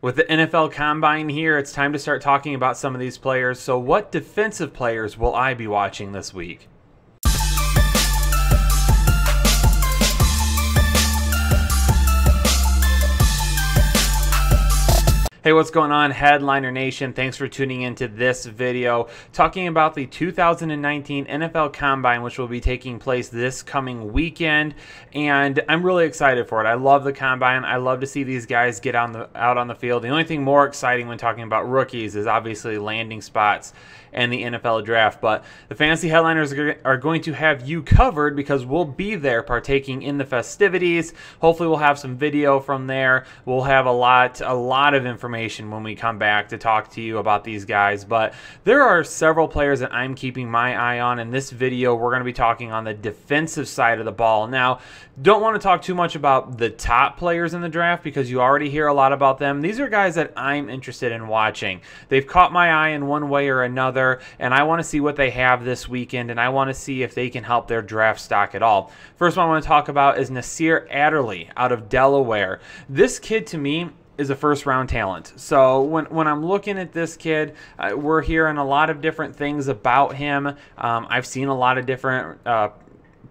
With the NFL Combine here, it's time to start talking about some of these players. So what defensive players will I be watching this week? Hey, what's going on, Headliner Nation? Thanks for tuning into this video talking about the 2019 NFL Combine, which will be taking place this coming weekend, and I'm really excited for it. I love the Combine. I love to see these guys get out on the field. The only thing more exciting when talking about rookies is obviously landing spots and the NFL Draft, but the Fantasy Headliners are going to have you covered because we'll be there partaking in the festivities. Hopefully we'll have some video from there. We'll have a lot of information when we come back to talk to you about these guys, but there are several players that I'm keeping my eye on. In this video, we're going to be talking on the defensive side of the ball. Now, don't want to talk too much about the top players in the draft because you already hear a lot about them. These are guys that I'm interested in watching. They've caught my eye in one way or another, and I want to see what they have this weekend, and I want to see if they can help their draft stock at all. First one I want to talk about is Nasir Adderley out of Delaware. This kid, to me, is a first-round talent. So when I'm looking at this kid, we're hearing a lot of different things about him. I've seen a lot of different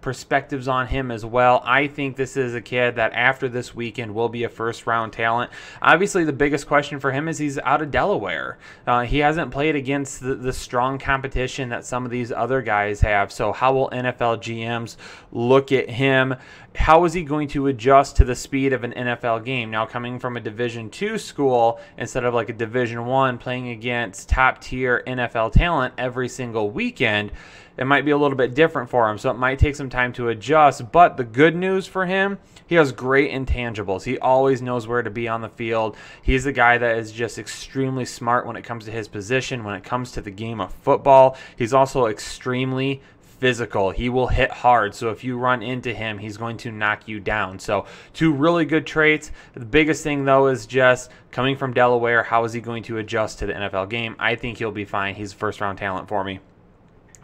perspectives on him as well. I think this is a kid that after this weekend will be a first-round talent. Obviously, the biggest question for him is he's out of Delaware. He hasn't played against the strong competition that some of these other guys have. So how will NFL GMs look at him? How is he going to adjust to the speed of an NFL game? Now, coming from a Division II school instead of like a Division I, playing against top-tier NFL talent every single weekend, it might be a little bit different for him, so it might take some time to adjust. But the good news for him, he has great intangibles. He always knows where to be on the field. He's a guy that is just extremely smart when it comes to his position, when it comes to the game of football. He's also extremely physical. He will hit hard, so if you run into him, he's going to knock you down. So two really good traits. The biggest thing, though, is just coming from Delaware, how is he going to adjust to the NFL game? I think he'll be fine. He's a first-round talent for me.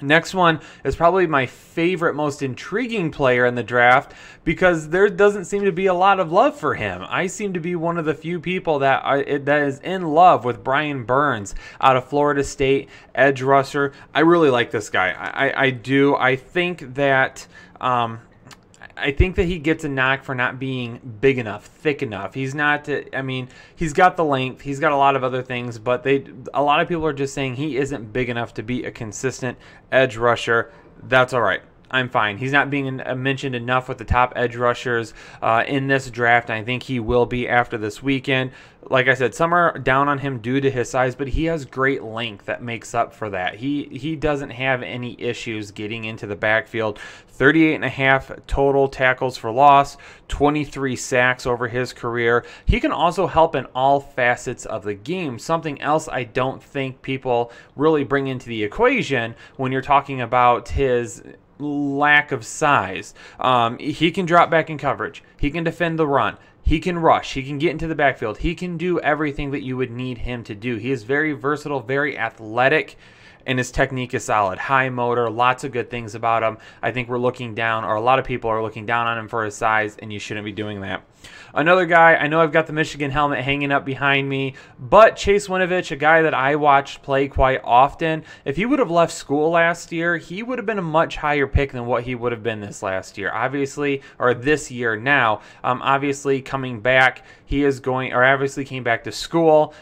Next one is probably my favorite, most intriguing player in the draft because there doesn't seem to be a lot of love for him. I seem to be one of the few people that is in love with Brian Burns out of Florida State, edge rusher. I really like this guy. I do. I think that he gets a knock for not being big enough, thick enough. He's not, I mean, he's got the length. He's got a lot of other things, but a lot of people are just saying he isn't big enough to be a consistent edge rusher. That's all right. I'm fine. He's not being mentioned enough with the top edge rushers in this draft. I think he will be after this weekend. Like I said, some are down on him due to his size, but he has great length that makes up for that. He doesn't have any issues getting into the backfield. 38.5 total tackles for loss, 23 sacks over his career. He can also help in all facets of the game, something else I don't think people really bring into the equation when you're talking about his lack of size. He can drop back in coverage. He can defend the run. He can rush. He can get into the backfield. He can do everything that you would need him to do. He is very versatile, very athletic, and his technique is solid. High motor, lots of good things about him. I think we're looking down, or a lot of people are looking down on him for his size, and you shouldn't be doing that. Another guy, I know I've got the Michigan helmet hanging up behind me, but Chase Winovich, a guy that I watched play quite often, if he would have left school last year, he would have been a much higher pick than what he would have been this last year. Obviously, or this year now, obviously coming back, he is going, or obviously came back to school.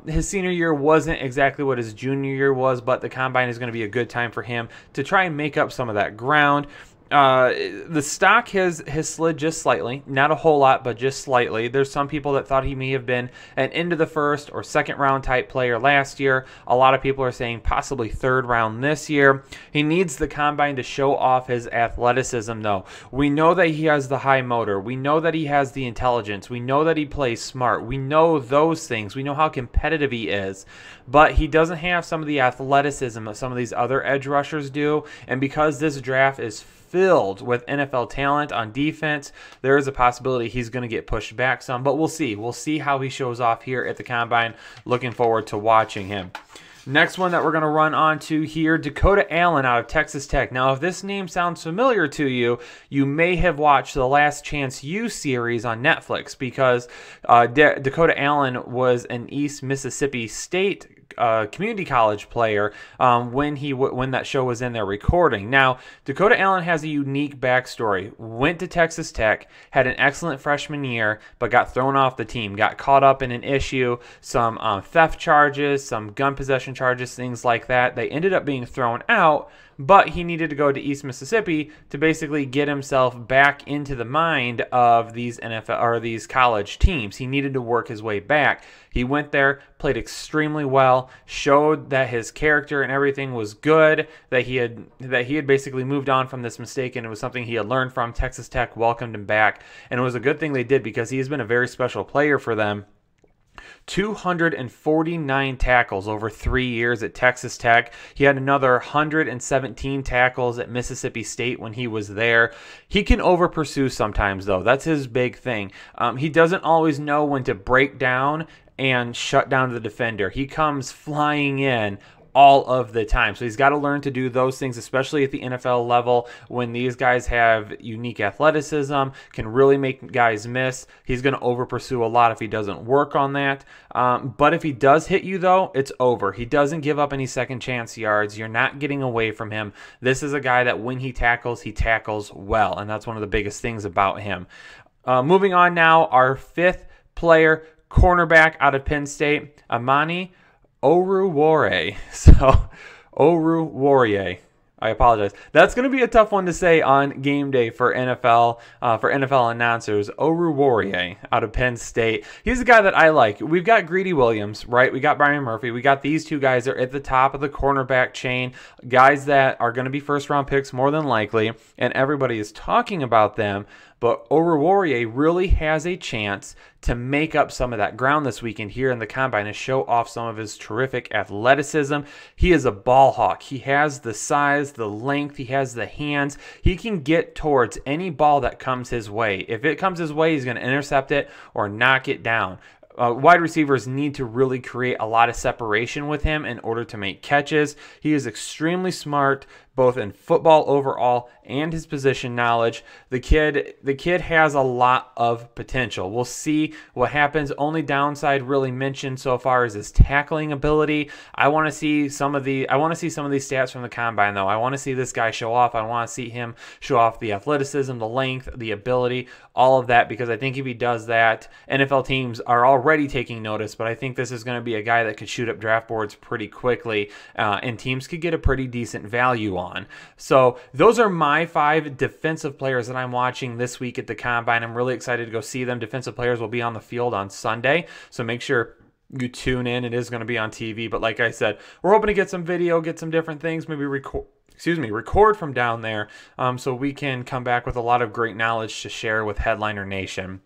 His senior year wasn't exactly what his junior year was, but the Combine is going to be a good time for him to try and make up some of that ground. The stock has slid just slightly, not a whole lot, but just slightly. There's some people that thought he may have been an into the first or second round type player last year. A lot of people are saying possibly third round this year. He needs the Combine to show off his athleticism, though. We know that he has the high motor. We know that he has the intelligence. We know that he plays smart. We know those things. We know how competitive he is, but he doesn't have some of the athleticism that some of these other edge rushers do, and because this draft is filled with NFL talent on defense, there is a possibility he's going to get pushed back some, but we'll see. We'll see how he shows off here at the Combine. Looking forward to watching him. Next one that we're going to run on to here, Dakota Allen out of Texas Tech. Now, if this name sounds familiar to you, you may have watched the Last Chance U series on Netflix, because Dakota Allen was an East Mississippi State community college player when that show was in there recording. Now, Dakota Allen has a unique backstory. Went to Texas Tech, had an excellent freshman year, but got thrown off the team, got caught up in an issue, some theft charges, some gun possession charges, things like that. They ended up being thrown out, but he needed to go to East Mississippi to basically get himself back into the mind of these NFL or these college teams. He needed to work his way back. He went there, played extremely well, showed that his character and everything was good, that he had basically moved on from this mistake, and it was something he had learned from. Texas Tech welcomed him back, and it was a good thing they did, because he has been a very special player for them. 249 tackles over 3 years at Texas Tech. He had another 117 tackles at Mississippi State when he was there. He can over pursue sometimes, though. That's his big thing. He doesn't always know when to break down and shut down the defender. He comes flying in all of the time. So he's got to learn to do those things, especially at the NFL level, when these guys have unique athleticism, can really make guys miss. He's going to over pursue a lot if he doesn't work on that. But if he does hit you, though, it's over. He doesn't give up any second chance yards. You're not getting away from him. This is a guy that when he tackles well, and that's one of the biggest things about him. Moving on now, our fifth player, cornerback out of Penn State, Imani Overstreet. So, Overstreet. I apologize. That's going to be a tough one to say on game day for NFL announcers. Overstreet out of Penn State. He's a guy that I like. We've got Greedy Williams, right? We got Brian Murphy. We got these two guys that are at the top of the cornerback chain, guys that are going to be first-round picks more than likely, and everybody is talking about them. But Overstreet really has a chance to make up some of that ground this weekend here in the Combine and show off some of his terrific athleticism. He is a ball hawk. He has the size, the length, he has the hands. He can get towards any ball that comes his way. If it comes his way, he's going to intercept it or knock it down. Wide receivers need to really create a lot of separation with him in order to make catches. He is extremely smart, both in football overall and his position knowledge. The kid has a lot of potential. We'll see what happens. Only downside really mentioned so far is his tackling ability. I want to see some of these stats from the Combine, though. I want to see this guy show off. I want to see him show off the athleticism, the length, the ability, all of that, because I think if he does that, NFL teams are already taking notice, but I think this is going to be a guy that could shoot up draft boards pretty quickly, and teams could get a pretty decent value on. So those are my 5 defensive players that I'm watching this week at the Combine. I'm really excited to go see them. Defensive players will be on the field on Sunday, so make sure you tune in. It is going to be on TV, but like I said, we're hoping to get some video, get some different things, maybe record from down there, so we can come back with a lot of great knowledge to share with Headliner Nation.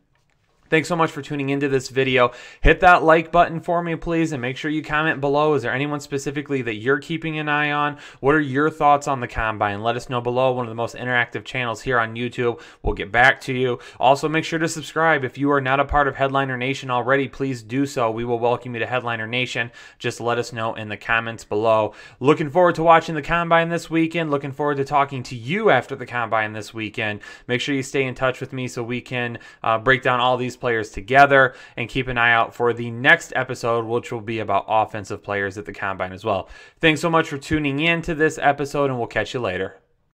Thanks so much for tuning into this video. Hit that like button for me, please, and make sure you comment below. Is there anyone specifically that you're keeping an eye on? What are your thoughts on the Combine? Let us know below. One of the most interactive channels here on YouTube. We'll get back to you. Also, make sure to subscribe. If you are not a part of Headliner Nation already, please do so. We will welcome you to Headliner Nation. Just let us know in the comments below. Looking forward to watching the Combine this weekend. Looking forward to talking to you after the Combine this weekend. Make sure you stay in touch with me so we can break down all these players together, and keep an eye out for the next episode, which will be about offensive players at the Combine as well. Thanks so much for tuning in to this episode, and we'll catch you later.